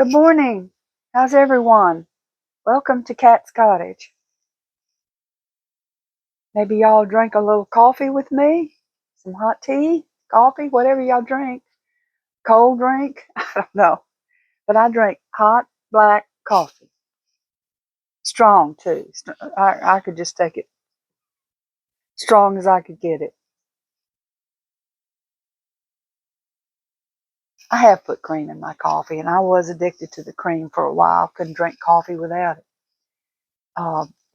Good morning. How's everyone? Welcome to Cat's Cottage. Maybe y'all drink a little coffee with me, some hot tea, coffee, whatever y'all drink. Cold drink, I don't know. But I drink hot black coffee. Strong too. I could just take it strong as I could get it. I have put cream in my coffee, and I was addicted to the cream for a while. Couldn't drink coffee without it.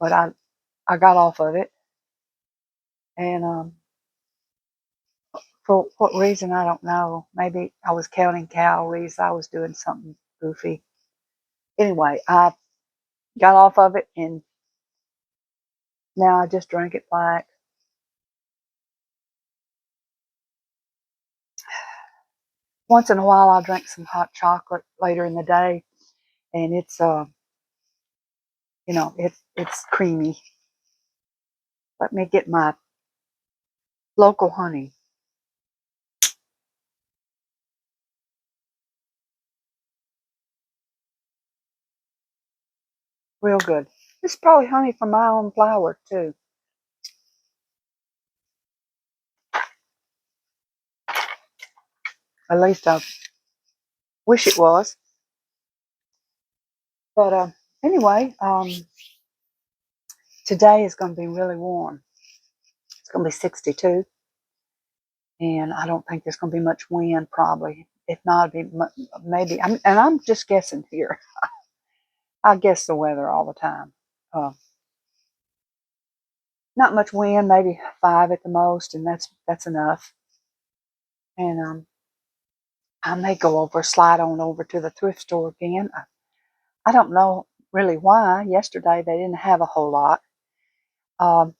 But I got off of it, and for what reason, I don't know. Maybe I was counting calories. I was doing something goofy. Anyway, I got off of it and now I just drink it black. Once in a while, I'll drink some hot chocolate later in the day, and it's creamy. Let me get my local honey. Real good. This is probably honey from my own flower, too. At least I wish it was. But anyway, today is going to be really warm. It's going to be 62. And I don't think there's going to be much wind, probably. If not, it'd be maybe. And I'm just guessing here. I guess the weather all the time. Uh, not much wind, maybe 5 at the most, and that's enough. And I may slide on over to the thrift store again. I don't know really why. Yesterday they didn't have a whole lot. Um,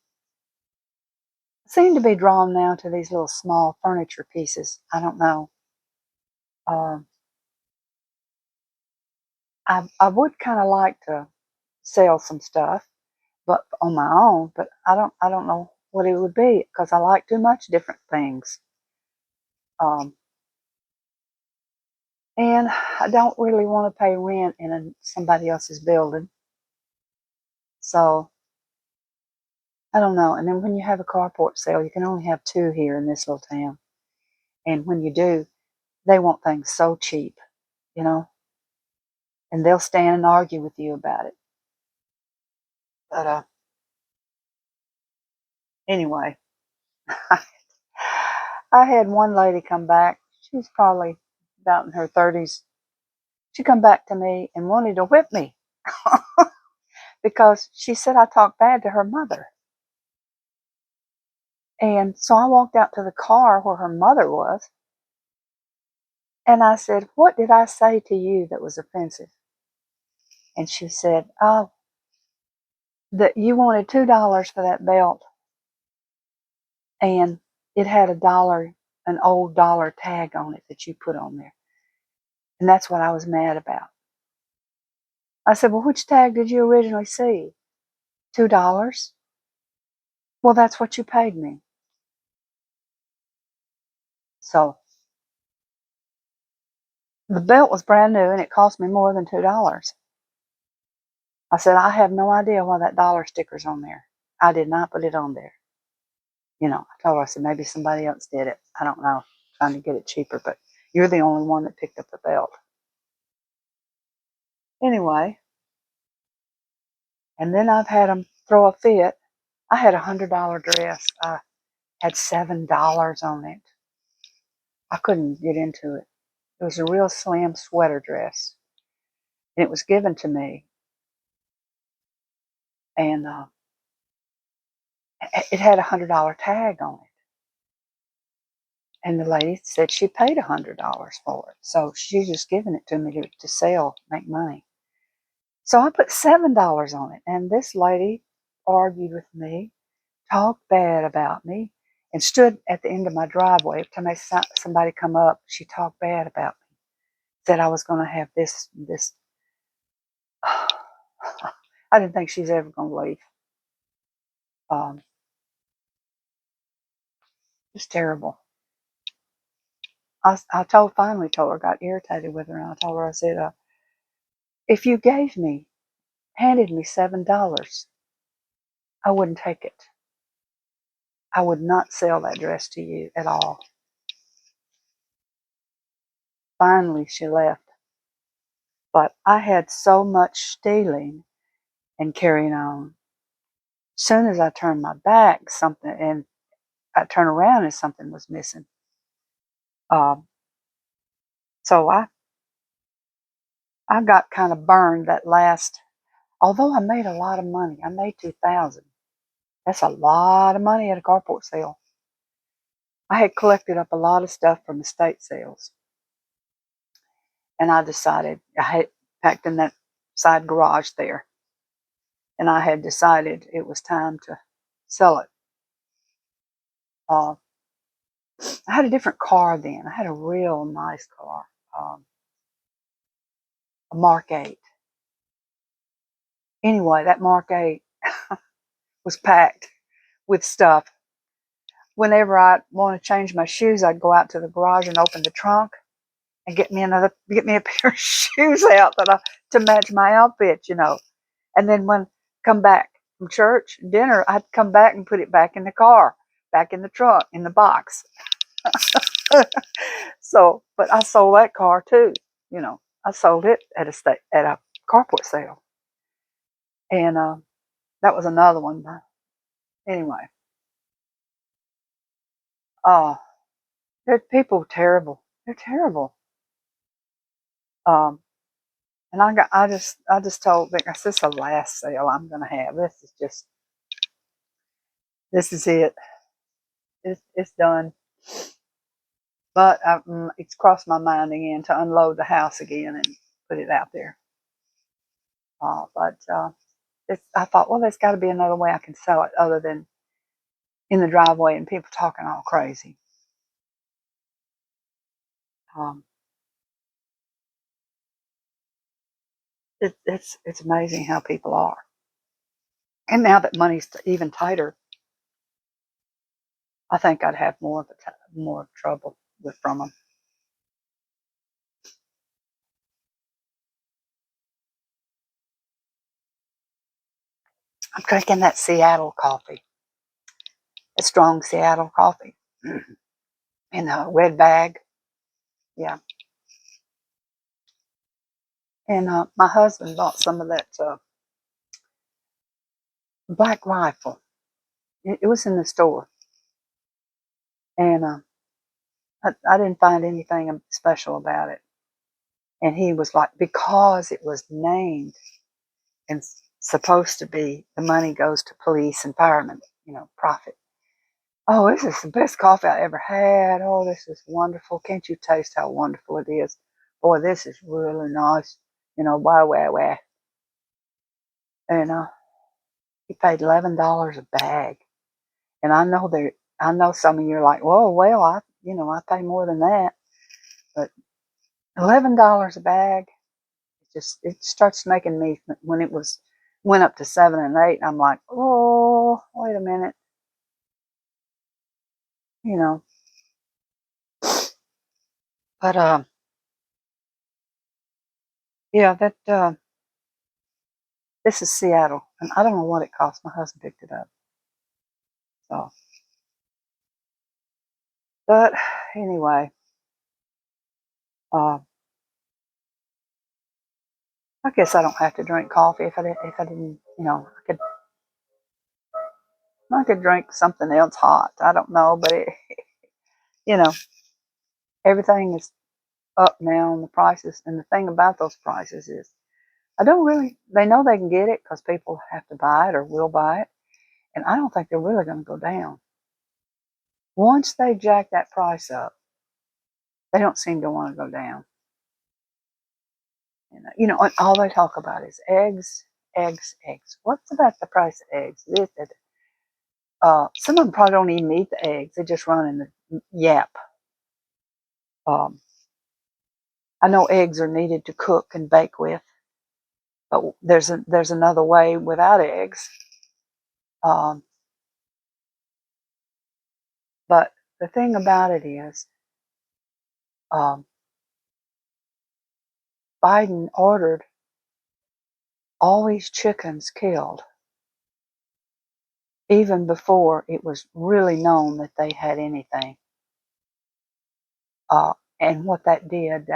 Seem to be drawn now to these little small furniture pieces. I don't know. Um, I would kind of like to sell some stuff, but on my own. But I don't know what it would be because I like too much different things. Um, and I don't really want to pay rent in somebody else's building. So I don't know. And then when you have a carport sale, you can only have two here in this little town. And when you do, they want things so cheap, you know, and they'll stand and argue with you about it. But anyway, I had one lady come back. She was probably about in her 30s. She come back to me and wanted to whip me because she said I talked bad to her mother. And so I walked out to the car where her mother was, and I said, "What did I say to you that was offensive?" And she said, "Oh, that you wanted $2 for that belt, and it had an old dollar tag on it that you put on there. And that's what I was mad about." I said, "Well, which tag did you originally see? $2? Well, that's what you paid me." So the belt was brand new and it cost me more than $2. I said, "I have no idea why that dollar sticker's on there. I did not put it on there." I told her, I said, "Maybe somebody else did it. I don't know, trying to get it cheaper, but you're the only one that picked up the belt." Anyway, and then I've had them throw a fit. I had $100 dress. I had $7 on it. I couldn't get into it. It was a real slim sweater dress, and it was given to me, and it had $100 tag on it. And the lady said she paid $100 for it, so she's just giving it to me to sell, make money. So I put $7 on it, and this lady argued with me, talked bad about me, and stood at the end of my driveway. Every time somebody come up, she talked bad about me. Said I was going to have this. I didn't think she's ever going to leave. Um, it's terrible. I finally told her, got irritated with her, and I told her, I said, If you handed me $7, I wouldn't take it. I would not sell that dress to you at all. Finally, she left. But I had so much stealing and carrying on. As soon as I turned my back, and I turned around and something was missing. Um, so I got kind of burned that last. Although I made a lot of money, I made 2,000. That's a lot of money at a carport sale. I had collected up a lot of stuff from estate sales, and I decided I had packed in that side garage there, and I had decided it was time to sell it. Uh, I had a different car then. I had a real nice car, a Mark 8. Anyway, that Mark 8 was packed with stuff. Whenever I want to change my shoes, I'd go out to the garage and open the trunk and get me a pair of shoes out to match my outfit, And then when come back from church dinner, I'd come back and put it back in the car, back in the trunk, in the box. So, but I sold that car too. I sold it at a carport sale, and that was another one. Anyway, uh, people are terrible. They're terrible. Um, and I just told Vic, I said, this is the last sale I'm going to have. This is it. It's done. But it's crossed my mind again to unload the house again and put it out there. But I thought, well, there's got to be another way I can sell it other than in the driveway and people talking all crazy. Um, it's amazing how people are. And now that money's even tighter, I think I'd have more trouble from them. I'm drinking that Seattle coffee, a strong Seattle coffee, in a red bag. Yeah. And my husband bought some of that Black Rifle. It was in the store, and I didn't find anything special about it. And he was like, because it was named and supposed to be, the money goes to police and firemen, profit. Oh, this is the best coffee I ever had. Oh, this is wonderful. Can't you taste how wonderful it is? Boy, this is really nice. Wah. And he paid $11 a bag. And I know some of you are like, whoa, well, I pay more than that. But $11 a bag, it starts making me, when went up to 7 and 8, I'm like, oh, wait a minute, you know. But yeah, that this is Seattle, and I don't know what it cost. My husband picked it up. So, but anyway, uh, I guess I don't have to drink coffee if I didn't, I could drink something else hot. I don't know, but you know, everything is up now on the prices. And the thing about those prices is, they know they can get it because people have to buy it or will buy it. And I don't think they're really going to go down. Once they jack that price up, they don't seem to want to go down. And all they talk about is eggs, eggs, eggs. What's about the price of eggs? Some of them probably don't even eat the eggs. They just run in the yap. Um, I know eggs are needed to cook and bake with, but there's another way without eggs. Um, but the thing about it is, um, Biden ordered all these chickens killed, even before it was really known that they had anything. And what that did,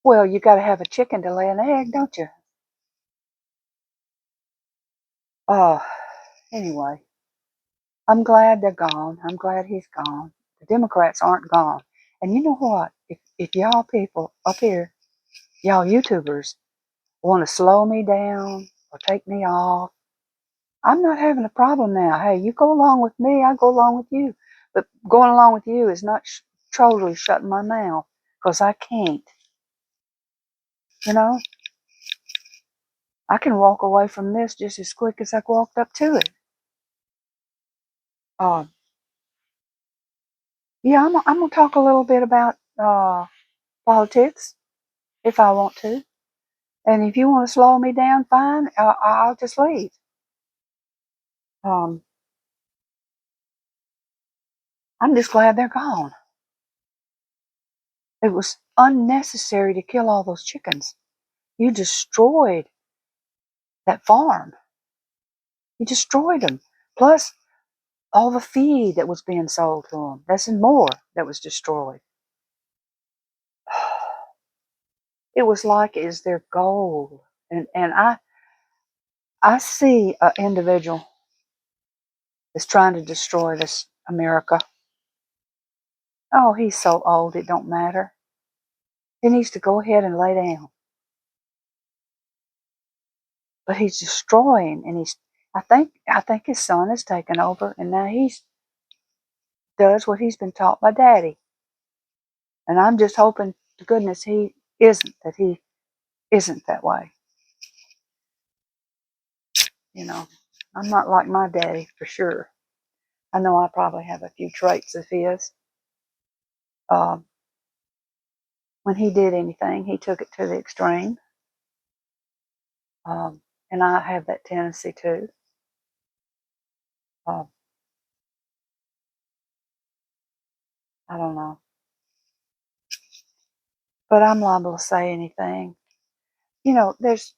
well, you got to have a chicken to lay an egg, don't you? Uh, anyway, I'm glad they're gone. I'm glad he's gone. The Democrats aren't gone. And you know what? If y'all people up here, y'all YouTubers, want to slow me down or take me off, I'm not having a problem now. Hey, you go along with me, I go along with you. But going along with you is not totally shutting my mouth, because I can't. You know, I can walk away from this just as quick as I walked up to it. Um, yeah, I'm going to talk a little bit about politics if I want to. And if you want to slow me down, fine, I'll just leave. Um, I'm just glad they're gone. It was unnecessary to kill all those chickens. You destroyed that farm. You destroyed them. Plus, all the feed that was being sold to them. That's more that was destroyed. It was like, is their goal? And I see an individual that's trying to destroy this America. Oh, he's so old it don't matter. He needs to go ahead and lay down. But he's destroying, and I think his son has taken over, and now he's does what he's been taught by Daddy. And I'm just hoping to goodness he isn't that way. You know, I'm not like my daddy for sure. I know I probably have a few traits of his. Um, when he did anything, he took it to the extreme. And I have that tendency too. Um, I don't know. But I'm liable to say anything. You know, it's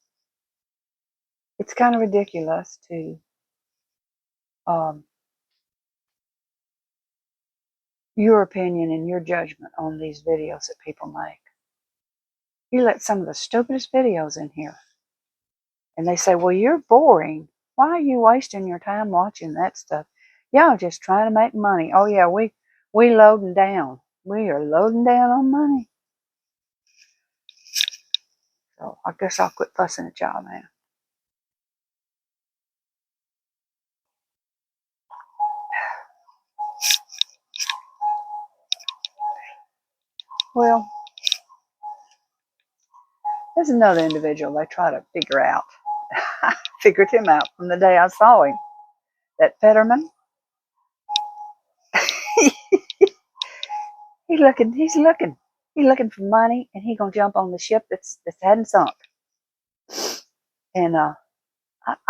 kind of ridiculous to um, your opinion and your judgment on these videos that people make. You let some of the stupidest videos in here, and they say, well, you're boring. Why are you wasting your time watching that stuff? Y'all just trying to make money. Oh yeah, we loading down. We are loading down on money. So I guess I'll quit fussing at y'all now. Well, there's another individual they try to figure out. I figured him out from the day I saw him. That Fetterman. He's looking for money, and he gonna jump on the ship that's hadn't sunk. And I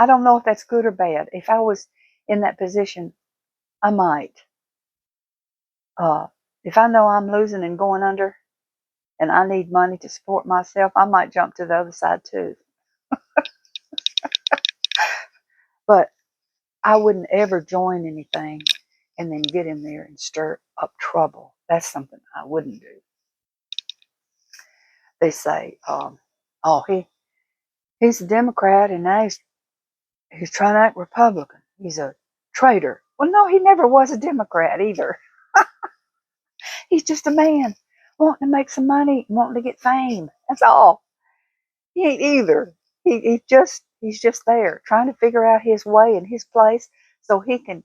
don't know if that's good or bad. If I was in that position, I might. Uh, if I know I'm losing and going under, and I need money to support myself, I might jump to the other side too. But I wouldn't ever join anything and then get in there and stir up trouble. That's something I wouldn't do. They say, oh, he's a Democrat, and now he's trying to act Republican. He's a traitor. Well, no, he never was a Democrat either. He's just a man wanting to make some money, wanting to get fame. That's all. He ain't either. He's just there trying to figure out his way and his place so he can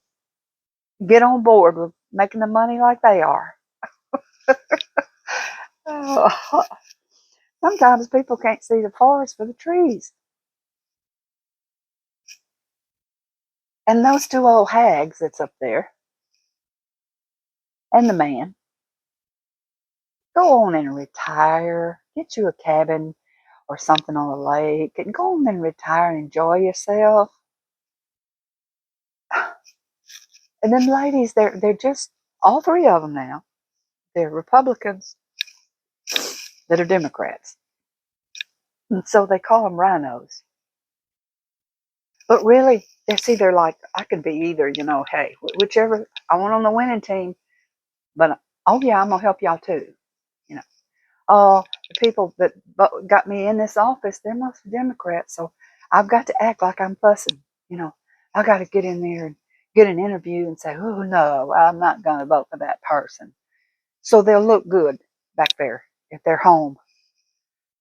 get on board with making the money like they are. Oh, sometimes people can't see the forest for the trees. And those two old hags that's up there, and the man, go on and retire. Get you a cabin or something on the lake, and go on and retire and enjoy yourself. And them ladies, they're just all three of them now. They're Republicans that are Democrats. And so they call them rhinos. But really, they're like, I could be either, hey, whichever, I want on the winning team, but oh yeah, I'm going to help y'all too. You know, the people that got me in this office, they're mostly Democrats, so I've got to act like I'm fussing. You know, I got to get in there and get an interview and say, oh no, I'm not going to vote for that person. So they'll look good back there if they're home.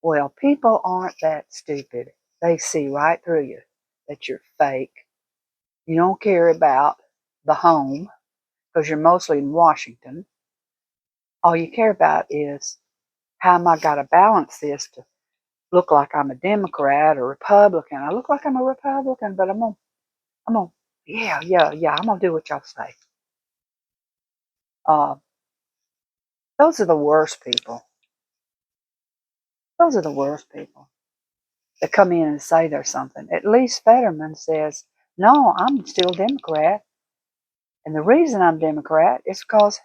Well, people aren't that stupid. They see right through you that you're fake. You don't care about the home because you're mostly in Washington. All you care about is how am I got to balance this to look like I'm a Democrat or Republican. I look like I'm a Republican, but I'm gonna, yeah, I'm gonna do what y'all say. Uh, those are the worst people. Those are the worst people that come in and say there's something. At least Fetterman says, no, I'm still Democrat. And the reason I'm Democrat is because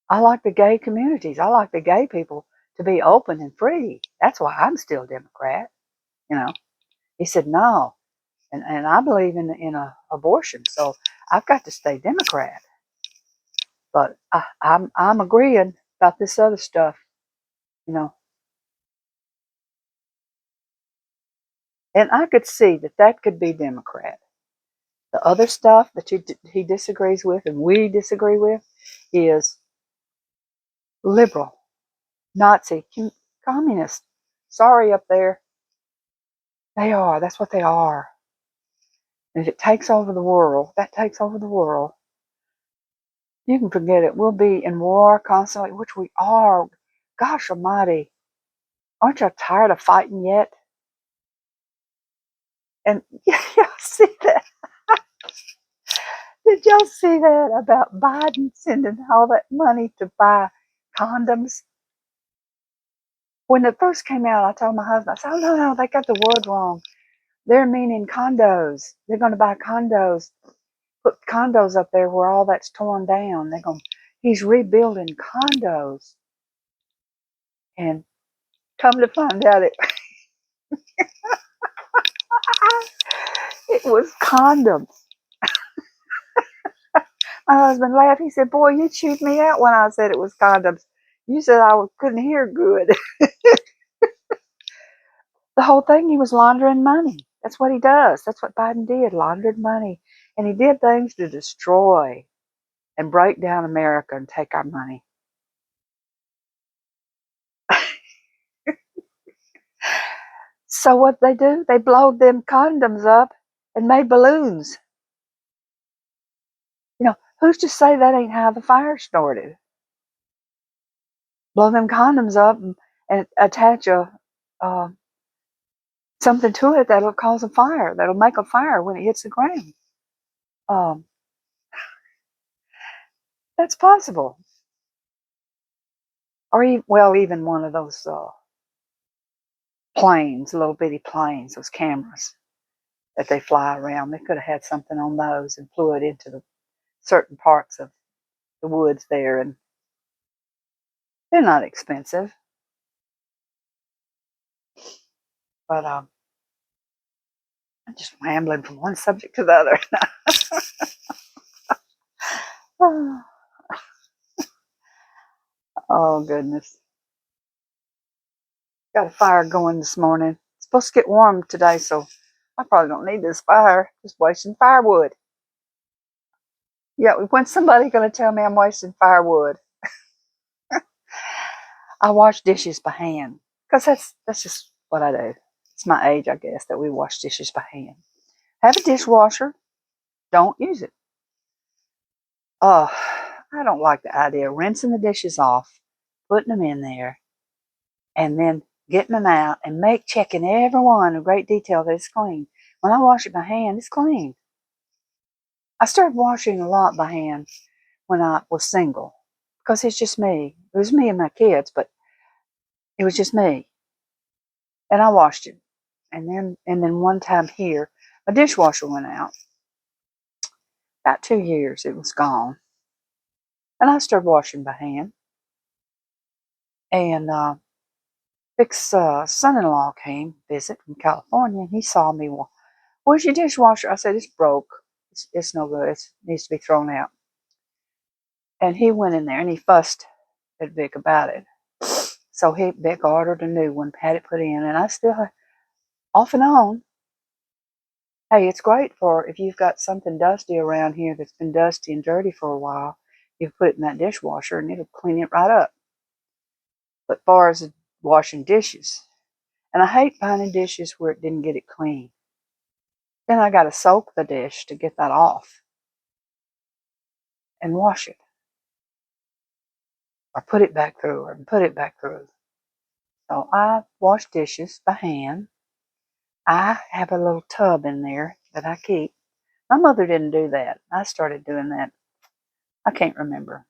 I like the gay communities. I like the gay people to be open and free. That's why I'm still Democrat. You know, he said no, and I believe in a abortion, so I've got to stay Democrat. But I'm agreeing about this other stuff. You know, and I could see that could be Democrat. The other stuff that he disagrees with and we disagree with is liberal, Nazi, communist. Sorry up there. They are. That's what they are. And if it takes over the world, that takes over the world. You can forget it. We'll be in war constantly, which we are. Gosh almighty. Aren't you tired of fighting yet? And y'all see that? Did y'all see that about Biden sending all that money to buy condoms? When it first came out, I told my husband, I said, oh, no, they got the word wrong. They're meaning condos. They're going to buy condos, put condos up there where all that's torn down. He's rebuilding condos. And come to find out, it was condoms. My husband laughed. He said, boy, you chewed me out when I said it was condoms. You said I couldn't hear good. The whole thing, he was laundering money. That's what he does. That's what Biden did, laundered money. And he did things to destroy and break down America and take our money. So what they do, they blowed them condoms up and made balloons. Who's to say that ain't how the fire started? Blow them condoms up and attach uh, something to it that'll cause a fire, that'll make a fire when it hits the ground. Um, that's possible. Or even one of those planes, little bitty planes, those cameras that they fly around. They could have had something on those and flew it into the certain parts of the woods there, and they're not expensive. But I'm just rambling from one subject to the other. Oh goodness. Got a fire going this morning. It's supposed to get warm today, so I probably don't need this fire. Just wasting firewood. Yeah, when's somebody going to tell me I'm wasting firewood? I wash dishes by hand because that's just what I do. It's my age, I guess, that we wash dishes by hand. Have a dishwasher. Don't use it. Oh, I don't like the idea of rinsing the dishes off, putting them in there, and then getting them out and checking every one in great detail that it's clean. When I wash it by hand, it's clean. I started washing a lot by hand when I was single because it's just me. It was me and my kids, but it was just me. And I washed it. And then one time here, my dishwasher went out. About 2 years, it was gone. And I started washing by hand. And Vic's son-in-law came visit from California, and he saw me. Well, where's your dishwasher? I said, it's broke. It's no good. It needs to be thrown out. And he went in there and he fussed at Vic about it. So Vic ordered a new one, had it put in, and I still, off and on, hey, it's great for if you've got something dusty around here that's been dusty and dirty for a while, you can put it in that dishwasher and it'll clean it right up. But as far as washing dishes, and I hate finding dishes where it didn't get it clean. Then I got to soak the dish to get that off and wash it, or put it back through, or put it back through. So I wash dishes by hand. I have a little tub in there that I keep. My mother didn't do that. I started doing that. I can't remember.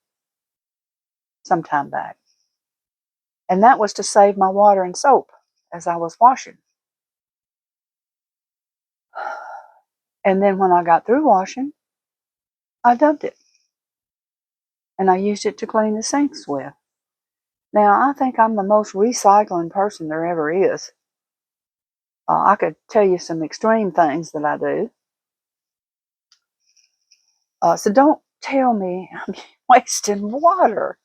Some time back. And that was to save my water and soap as I was washing. And then when I got through washing, I dumped it. And I used it to clean the sinks with. Now, I think I'm the most recycling person there ever is. I could tell you some extreme things that I do. So don't tell me I'm wasting water.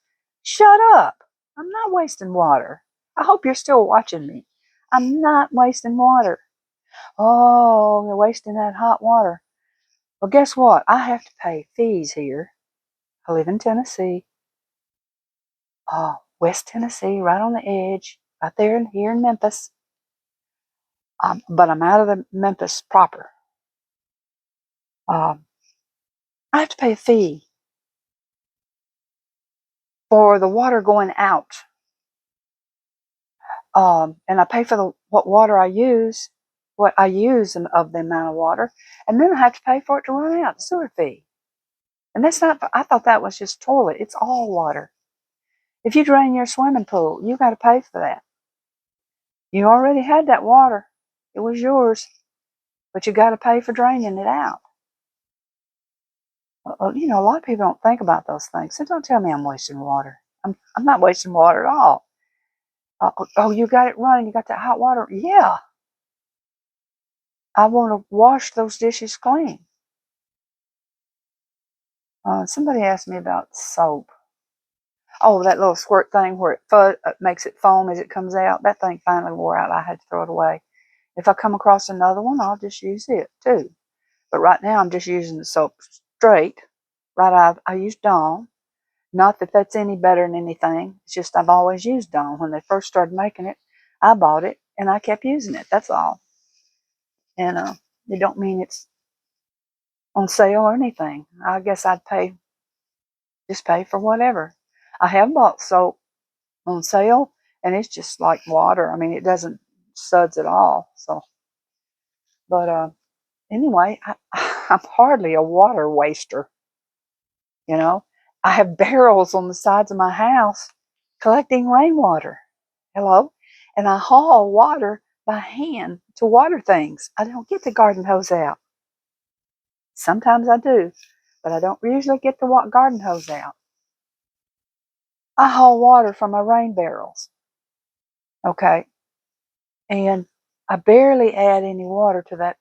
Shut up. I'm not wasting water. I hope you're still watching me. I'm not wasting water. Oh, you're wasting that hot water. Well, guess what? I have to pay fees here. I live in Tennessee. West Tennessee, right on the edge, right there here in Memphis. But I'm out of the Memphis proper. I have to pay a fee for the water going out. And I pay for what water I use, what I use of the amount of water, and then I have to pay for it to run out, the sewer fee. And that's not, I thought that was just toilet. It's all water. If you drain your swimming pool, you got to pay for that. You already had that water. It was yours, but you got to pay for draining it out. You know, a lot of people don't think about those things. So don't tell me I'm wasting water. I'm not wasting water at all. Oh, you got it running. You got that hot water. Yeah. I want to wash those dishes clean. Somebody asked me about soap. Oh, that little squirt thing where it makes it foam as it comes out. That thing finally wore out. I had to throw it away. If I come across another one, I'll just use it too. But right now, I'm just using the soap straight. Right, I use Dawn. Not that that's any better than anything. It's just I've always used Dawn. When they first started making it, I bought it and I kept using it. That's all. And it don't mean it's on sale or anything. I guess I'd just pay for whatever. I have bought soap on sale, and it's just like water. I mean, it doesn't suds at all. So, but anyway, I'm hardly a water waster. You know, I have barrels on the sides of my house collecting rainwater. Hello, and I haul water by hand to water things. I don't get the garden hose out. Sometimes I do, but I don't usually get the garden hose out. I haul water from my rain barrels. Okay. And I barely add any water to that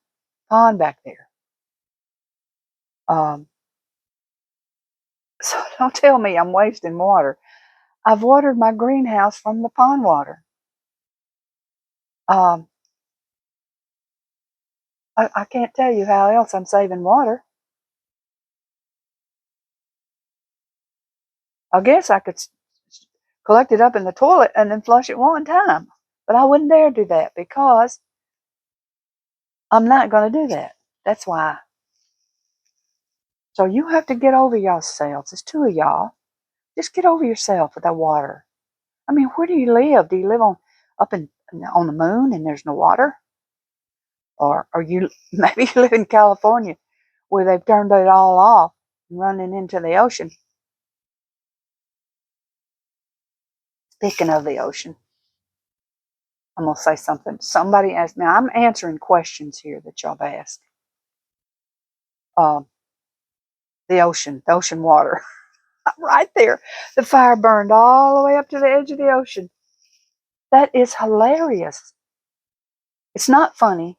pond back there. Um, so don't tell me I'm wasting water. I've watered my greenhouse from the pond water. Um, I can't tell you how else I'm saving water. I guess I could collect it up in the toilet and then flush it one time. But I wouldn't dare do that because I'm not going to do that. That's why. So you have to get over yourselves. There's two of y'all. Just get over yourself with that water. I mean, where do you live? Do you live on the moon and there's no water? Or you maybe you live in California where they've turned it all off and running into the ocean. Speaking of the ocean, I'm gonna say something. Somebody asked me. I'm answering questions here that y'all have asked. Um, the ocean water, right there. The fire burned all the way up to the edge of the ocean. That is hilarious. It's not funny,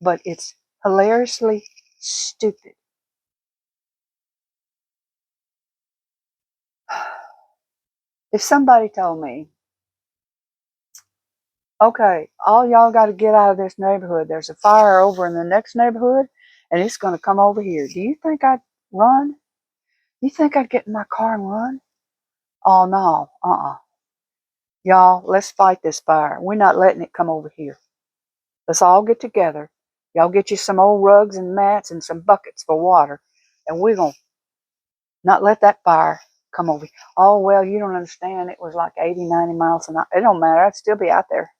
but it's hilariously stupid. If somebody told me, okay, all y'all got to get out of this neighborhood. There's a fire over in the next neighborhood, and it's going to come over here. Do you think I'd run? You think I'd get in my car and run? Oh, no. Y'all, let's fight this fire. We're not letting it come over here. Let's all get together. Y'all get you some old rugs and mats and some buckets for water, and we're going to not let that fire come over here. Oh, well, you don't understand. It was like 80, 90 miles an hour. It don't matter. I'd still be out there.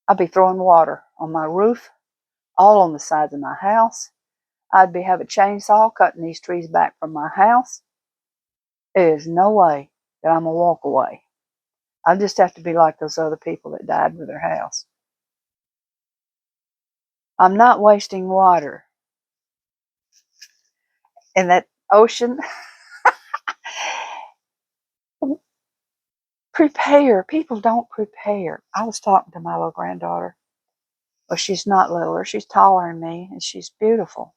I'd be throwing water on my roof, all on the sides of my house. I'd be having a chainsaw cutting these trees back from my house. There is no way that I'm going to walk away. I just have to be like those other people that died with their house. I'm not wasting water. And that ocean, prepare. People don't prepare. I was talking to my little granddaughter. Well, she's not littler. She's taller than me, and she's beautiful.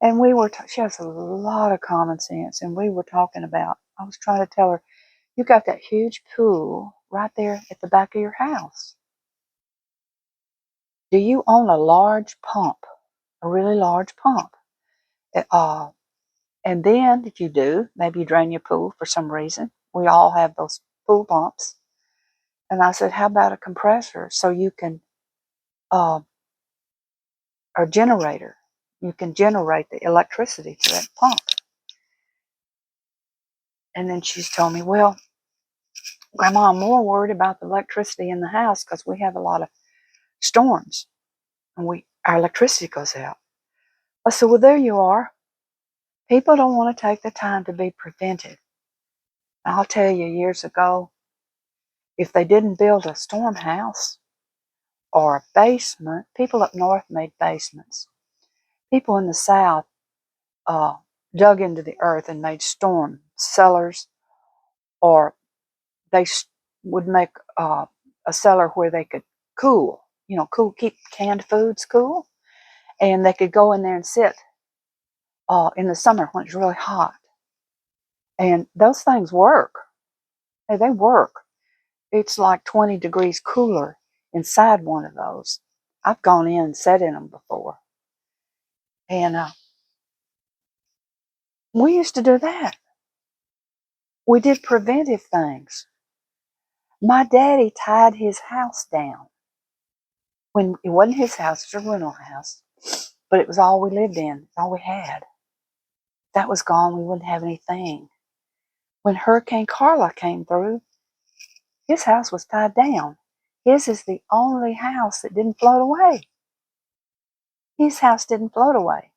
And she has a lot of common sense, and we were talking about, I was trying to tell her, you got that huge pool right there at the back of your house. Do you own a large pump, a really large pump? And then if you do, maybe you drain your pool for some reason. We all have those pool pumps. And I said, how about a compressor so you can, or generator, you can generate the electricity to that pump. And then she's told me, well, Grandma, I'm more worried about the electricity in the house because we have a lot of storms and our electricity goes out. I said, well, there you are. People don't want to take the time to be preventive. I'll tell you, years ago, if they didn't build a storm house or a basement, people up north made basements. People in the south dug into the earth and made storm cellars, or they would make a cellar where they could cool, keep canned foods cool, and they could go in there and sit in the summer when it's really hot. And those things work. Hey, they work. It's like 20 degrees cooler inside one of those. I've gone in and sat in them before. And we used to do that. We did preventive things. My daddy tied his house down. When it wasn't his house, it was a rental house, but it was all we lived in, it's all we had. That was gone, we wouldn't have anything. When Hurricane Carla came through, his house was tied down. His is the only house that didn't float away. His house didn't float away.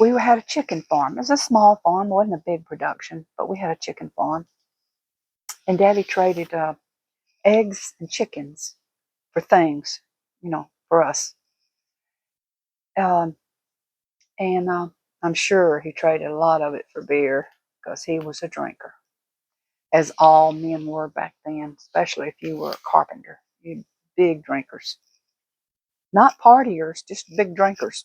We had a chicken farm. It was a small farm, it wasn't a big production, but we had a chicken farm. And Daddy traded eggs and chickens for things, for us. And I'm sure he traded a lot of it for beer because he was a drinker, as all men were back then, especially if you were a carpenter. You big drinkers. Not partiers, just big drinkers.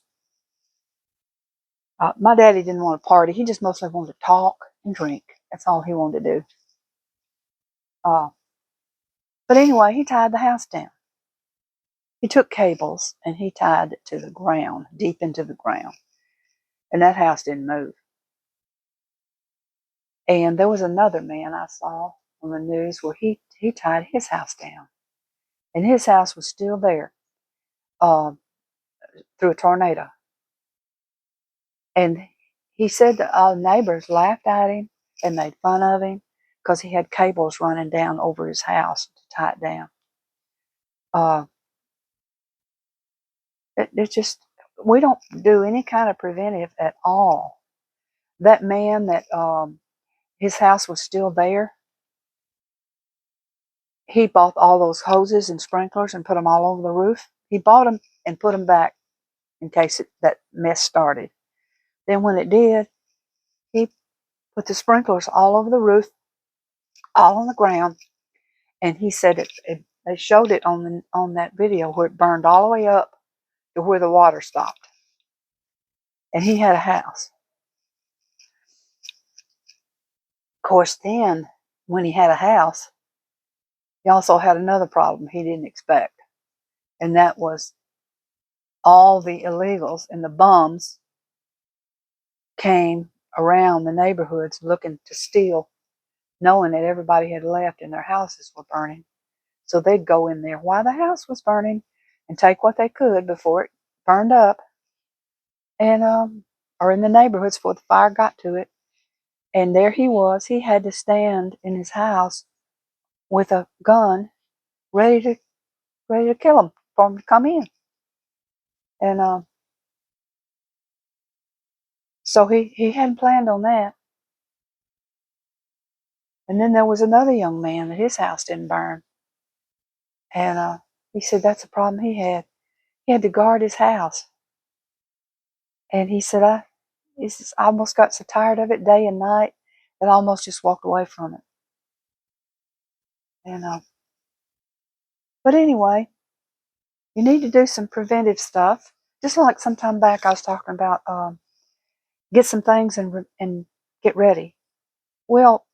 My daddy didn't want to party. He just mostly wanted to talk and drink. That's all he wanted to do. But anyway, he tied the house down. He took cables and he tied it to the ground, deep into the ground. And that house didn't move. And there was another man I saw on the news where he tied his house down. And his house was still there through a tornado. And he said that all the neighbors laughed at him and made fun of him because he had cables running down over his house to tie it down. It's just, we don't do any kind of preventive at all. That man that his house was still there, he bought all those hoses and sprinklers and put them all over the roof. He bought them and put them back in case that mess started. Then when it did, he Put the sprinklers all over the roof, all on the ground. And he said they showed it on that video where it burned all the way up to where the water stopped. And he had a house. Of course, then when he had a house, he also had another problem he didn't expect. And that was all the illegals and the bums came around the neighborhoods looking to steal, knowing that everybody had left and their houses were burning. So they'd go in there while the house was burning and take what they could before it burned up, and or in the neighborhoods before the fire got to it. And there he was. He had to stand in his house with a gun, ready to kill him for him to come in. And so he hadn't planned on that. And then there was another young man that his house didn't burn. And he said that's a problem he had. He had to guard his house. And he said, I almost got so tired of it day and night that I almost just walked away from it. And but anyway, you need to do some preventive stuff. Just like some time back I was talking about get some things and get ready. Well,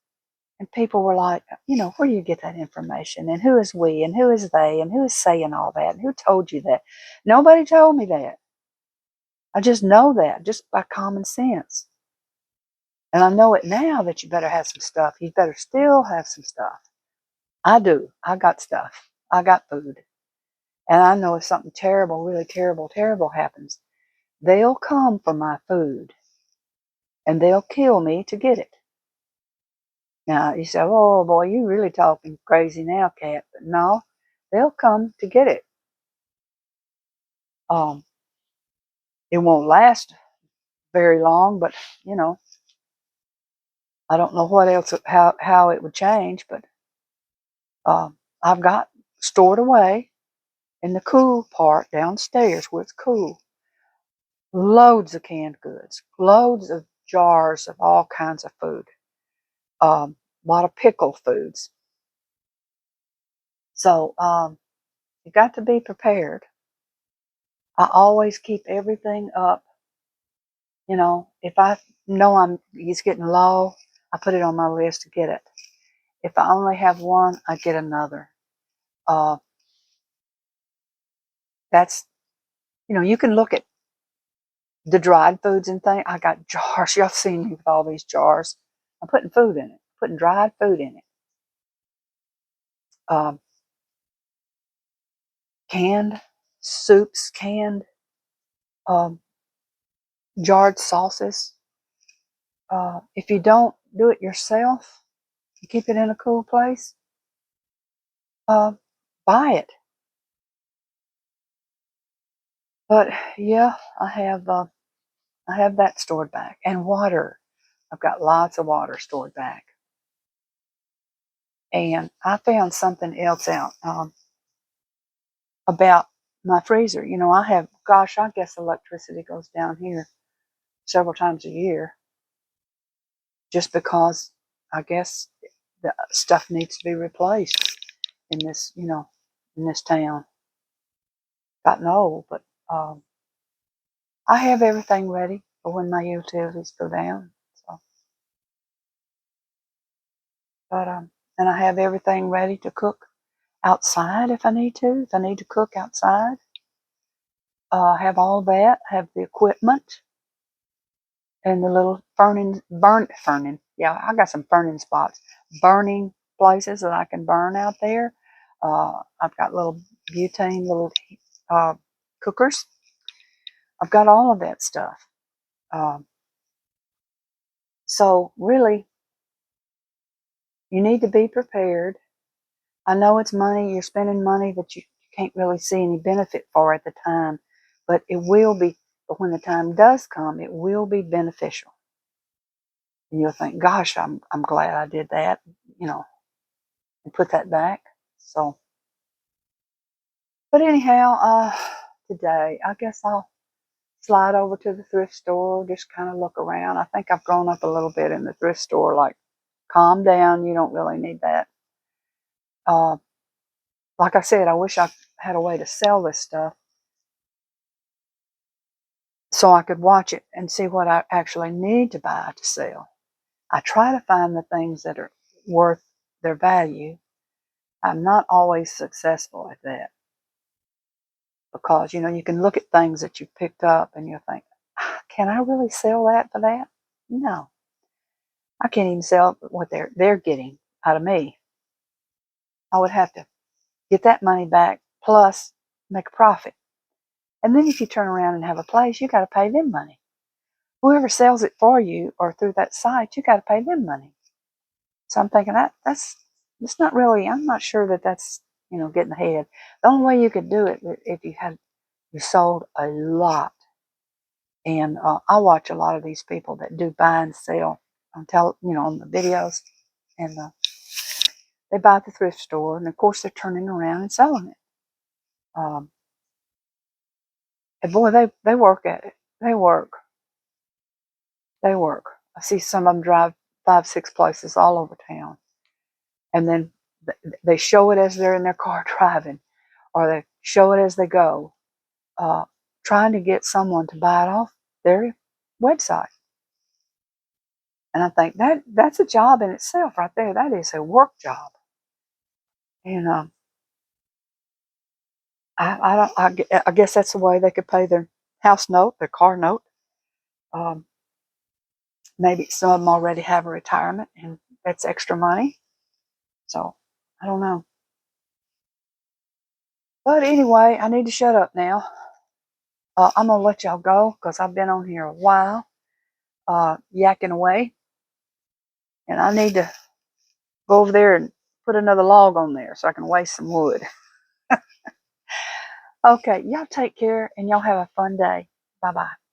and people were like, where do you get that information? And who is we? And who is they? And who is saying all that? And who told you that? Nobody told me that. I just know that just by common sense. And I know it now that you better have some stuff. You better still have some stuff. I do. I got stuff. I got food. And I know if something terrible, really terrible, terrible happens, they'll come for my food. And they'll kill me to get it. Now, you say, oh boy, you really talking crazy now, Kat. But no, they'll come to get it. It won't last very long, but, I don't know what else, how it would change, but I've got stored away in the cool part downstairs where it's cool. Loads of canned goods, loads of jars of all kinds of food, a lot of pickle foods. So you got to be prepared. I always keep everything up. If I know it's getting low, I put it on my list to get it. If I only have one, I get another. Uh, that's you can look at the dried foods and things. I got jars. Y'all seen me with all these jars. I'm putting food in it, putting dried food in it. Um, Canned soups, canned um, jarred sauces. If you don't do it yourself, you keep it in a cool place. Uh, Buy it. But yeah, I have that stored back, and water. I've got lots of water stored back. And I found something else out about my freezer. I guess electricity goes down here several times a year just because I guess the stuff needs to be replaced in this town. Gotten old, but I have everything ready for when my utilities go down. So, but and I have everything ready to cook outside if I need to. If I need to cook outside, have all that. Have the equipment and the little burning. Yeah, I got some burning spots, burning places that I can burn out there. I've got little butane, little cookers. I've got all of that stuff. Um, so really, you need to be prepared. I know it's money, you're spending money that you can't really see any benefit for at the time, but it will be, but when the time does come, it will be beneficial. And you'll think, gosh, I'm glad I did that, and put that back. So, but anyhow, today, I guess I'll slide over to the thrift store, just kind of look around. I think I've grown up a little bit in the thrift store, like, calm down, you don't really need that. Uh, like I said, I wish I had a way to sell this stuff so I could watch it and see what I actually need to buy to sell. I try to find the things that are worth their value. I'm not always successful at that because, you can look at things that you picked up and you think, can I really sell that for that? No, I can't even sell what they're getting out of me. I would have to get that money back plus make a profit. And then if you turn around and have a place, you got to pay them money. Whoever sells it for you or through that site, you got to pay them money. So I'm thinking that's not really. I'm not sure that that's getting ahead. The only way you could do it if you sold a lot. And I watch a lot of these people that do buy and sell on the videos, and they buy at the thrift store, and of course they're turning around and selling it. And boy, they work at it. They work. They work. I see some of them drive 5, 6 places all over town, and then they show it as they're in their car driving, or they show it as they go, trying to get someone to buy it off their website. And I think that's a job in itself right there. That is a work job. And I guess that's the way they could pay their house note, their car note. Um, Maybe some of them already have a retirement, and that's extra money. So I don't know. But anyway, I need to shut up now. I'm gonna let y'all go because I've been on here a while, yakking away, and I need to go over there and put another log on there so I can waste some wood. Okay, y'all take care and y'all have a fun day. Bye bye.